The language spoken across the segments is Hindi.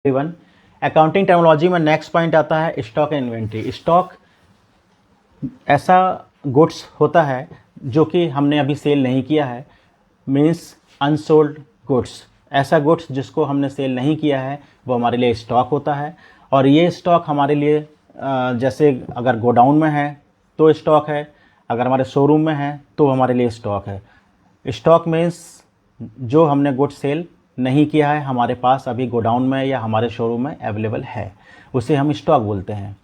एवरीवन, अकाउंटिंग टर्मिनोलॉजी में नेक्स्ट पॉइंट आता है स्टॉक एंड इन्वेंट्री। स्टॉक ऐसा गुड्स होता है जो कि हमने अभी सेल नहीं किया है, मीन्स अनसोल्ड गुड्स। ऐसा गुड्स जिसको हमने सेल नहीं किया है वो हमारे लिए स्टॉक होता है। और ये स्टॉक हमारे लिए जैसे अगर गोडाउन में है तो स्टॉक है, अगर हमारे शोरूम में है तो हमारे लिए स्टॉक है। स्टॉक मीन्स जो हमने गुड्स सेल नहीं किया है, हमारे पास अभी गोडाउन में या हमारे शोरूम में अवेलेबल है, उसे हम स्टॉक बोलते हैं।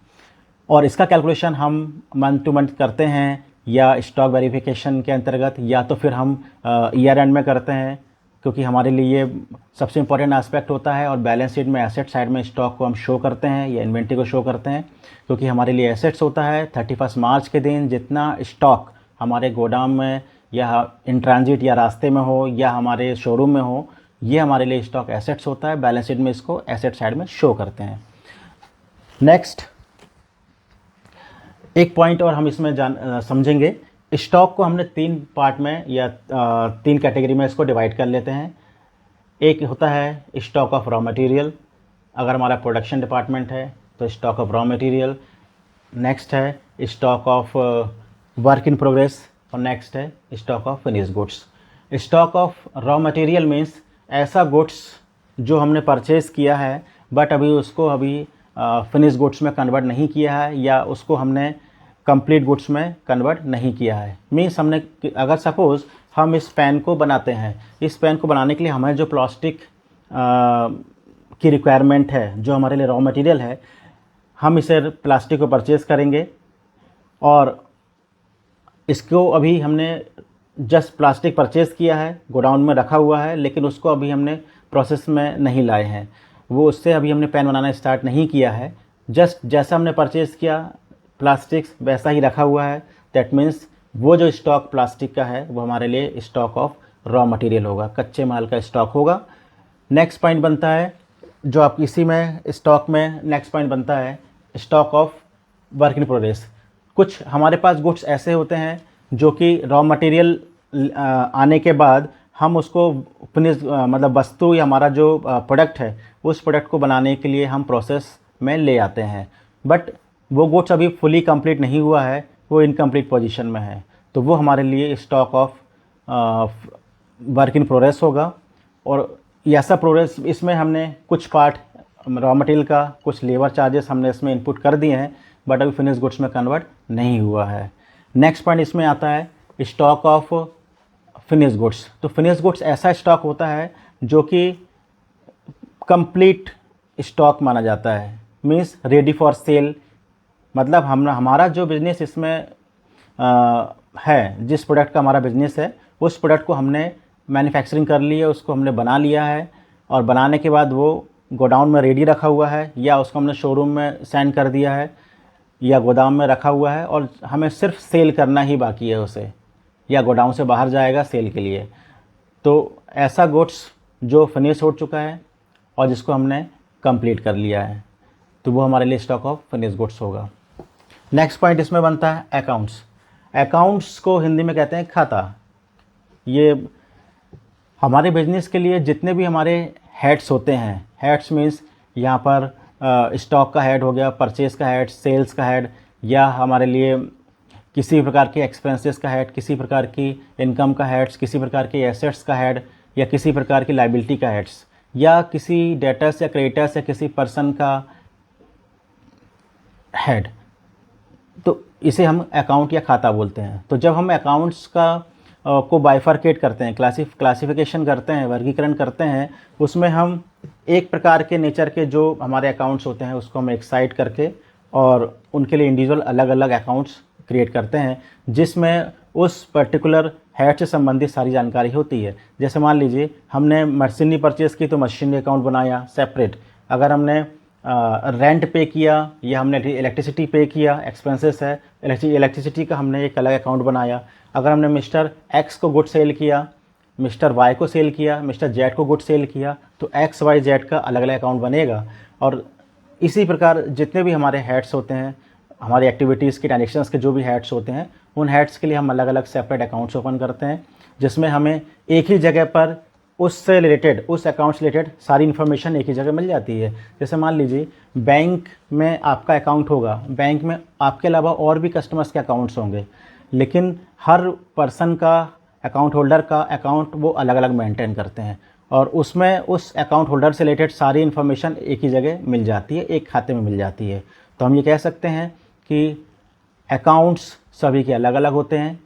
और इसका कैलकुलेशन हम मंथ टू मंथ करते हैं या स्टॉक वेरिफिकेशन के अंतर्गत, या तो फिर हम ईयर एंड में करते हैं, क्योंकि हमारे लिए ये सबसे इम्पोर्टेंट एस्पेक्ट होता है। और बैलेंस शीट में एसेट साइड में स्टॉक को हम शो करते हैं या इन्वेंट्री को शो करते हैं, क्योंकि हमारे लिए एसेट्स होता है 31 मार्च के दिन जितना स्टॉक हमारे गोदाम में या इन ट्रांजिट या रास्ते में हो या हमारे शोरूम में हो, ये हमारे लिए स्टॉक एसेट्स होता है। बैलेंस शीट में इसको एसेट साइड में शो करते हैं। नेक्स्ट एक पॉइंट और हम इसमें समझेंगे। स्टॉक को हमने 3 पार्ट में या 3 कैटेगरी में इसको डिवाइड कर लेते हैं। एक होता है स्टॉक ऑफ रॉ मटेरियल, अगर हमारा प्रोडक्शन डिपार्टमेंट है तो stock of raw material. Next है stock of work in progress और नेक्स्ट है stock of finish goods. Stock of raw material means ऐसा गुड्स जो हमने परचेज किया है बट अभी फिनिश गुड्स में कन्वर्ट नहीं किया है या उसको हमने कंप्लीट गुड्स में कन्वर्ट नहीं किया है। मीन्स हमने अगर सपोज़ हम इस पेन को बनाते हैं, इस पेन को बनाने के लिए हमें जो प्लास्टिक की रिक्वायरमेंट है, जो हमारे लिए रॉ मटेरियल है, हम इसे प्लास्टिक को परचेज़ करेंगे और इसको अभी हमने जस्ट प्लास्टिक परचेज़ किया है, गोडाउन में रखा हुआ है, लेकिन उसको अभी हमने प्रोसेस में नहीं लाए हैं, वो उससे अभी हमने पेन बनाना स्टार्ट नहीं किया है। जस्ट जैसा हमने परचेज़ किया प्लास्टिक वैसा ही रखा हुआ है। दैट मीन्स वो जो स्टॉक प्लास्टिक का है वो हमारे लिए स्टॉक ऑफ रॉ मटेरियल होगा, कच्चे माल का स्टॉक होगा। नेक्स्ट पॉइंट बनता है जो आप इसी में स्टॉक में नेक्स्ट पॉइंट बनता है stock of work in progress. कुछ हमारे पास गुड्स ऐसे होते हैं जो कि रॉ मटेरियल आने के बाद हम उसको फिनिश मतलब वस्तु या हमारा जो प्रोडक्ट है उस प्रोडक्ट को बनाने के लिए हम प्रोसेस में ले आते हैं, बट वो गुड्स अभी फुली कंप्लीट नहीं हुआ है, वो इनकम्प्लीट पोजीशन में है, तो वो हमारे लिए stock of work in progress होगा। और ऐसा प्रोग्रेस इसमें हमने कुछ पार्ट रॉ मटेरियल का, कुछ लेबर चार्जेस हमने इसमें इनपुट कर दिए हैं बट अभी फिनिश गुड्स में कन्वर्ट नहीं हुआ है। नेक्स्ट पॉइंट इसमें आता है स्टॉक ऑफ फिनिश गुड्स। तो फिनिश गुड्स ऐसा स्टॉक होता है जो कि कंप्लीट स्टॉक माना जाता है, मीन्स रेडी फॉर सेल। मतलब हमारा जो बिज़नेस इसमें है, जिस प्रोडक्ट का हमारा बिज़नेस है उस प्रोडक्ट को हमने मैन्युफैक्चरिंग कर ली है, उसको हमने बना लिया है और बनाने के बाद वो गोडाउन में रेडी रखा हुआ है या उसको हमने शोरूम में सेंड कर दिया है या गोदाम में रखा हुआ है और हमें सिर्फ सेल करना ही बाकी है उसे, या गोडाउन से बाहर जाएगा सेल के लिए। तो ऐसा गुड्स जो फिनिश हो चुका है और जिसको हमने कंप्लीट कर लिया है, तो वो हमारे लिए स्टॉक ऑफ फिनिश गुड्स होगा। नेक्स्ट पॉइंट इसमें बनता है अकाउंट्स। अकाउंट्स को हिंदी में कहते हैं खाता। ये हमारे बिजनेस के लिए जितने भी हमारे हेड्स होते हैं, हेड्स मीन्स यहाँ पर स्टॉक का हेड हो गया, परचेज का हेड, सेल्स का हेड, या हमारे लिए किसी प्रकार के एक्सपेंसेस का हेड, किसी प्रकार की इनकम का हेड्स, किसी प्रकार के एसेट्स का हेड या किसी प्रकार की लाइबिलिटी का हेड्स, या किसी डेटर्स या क्रेडिटर्स या किसी पर्सन का हेड, तो इसे हम अकाउंट या खाता बोलते हैं। तो जब हम अकाउंट्स को बाइफरकेट करते हैं, क्लासिफिकेशन करते हैं, वर्गीकरण करते हैं, उसमें हम एक प्रकार के नेचर के जो हमारे अकाउंट्स होते हैं उसको हम एक साइड करके और उनके लिए इंडिविजुअल अलग अलग अकाउंट्स क्रिएट करते हैं जिसमें उस पर्टिकुलर हेड से संबंधित सारी जानकारी होती है। जैसे मान लीजिए हमने मशीनरी परचेज़ की तो मशीनरी अकाउंट बनाया सेपरेट। अगर हमने रेंट पे किया या हमने इलेक्ट्रिसिटी पे किया, एक्सपेंसेस है इलेक्ट्रिसिटी का, हमने एक अलग अकाउंट बनाया। अगर हमने मिस्टर एक्स को गुड सेल किया, मिस्टर वाई को सेल किया, मिस्टर जेड को गुड सेल किया, तो एक्स वाई जेड का अलग अलग अकाउंट बनेगा। और इसी प्रकार जितने भी हमारे हेड्स होते हैं, हमारी एक्टिविटीज़ के ट्रांजेक्शन्स के जो भी हेड्स होते हैं, उन हेड्स के लिए हम अलग अलग सेपरेट अकाउंट्स ओपन करते हैं जिसमें हमें एक ही जगह पर उससे रिलेटेड, उस अकाउंट से रिलेटेड सारी इन्फॉर्मेशन एक ही जगह मिल जाती है। जैसे मान लीजिए बैंक में आपका अकाउंट होगा, बैंक में आपके अलावा और भी कस्टमर्स के अकाउंट्स होंगे, लेकिन हर पर्सन का, अकाउंट होल्डर का अकाउंट वो अलग अलग मेंटेन करते हैं, और उसमें उस अकाउंट होल्डर से रिलेटेड सारी इन्फॉर्मेशन एक ही जगह मिल जाती है, एक खाते में मिल जाती है। तो हम ये कह सकते हैं कि अकाउंट्स सभी के अलग अलग होते हैं,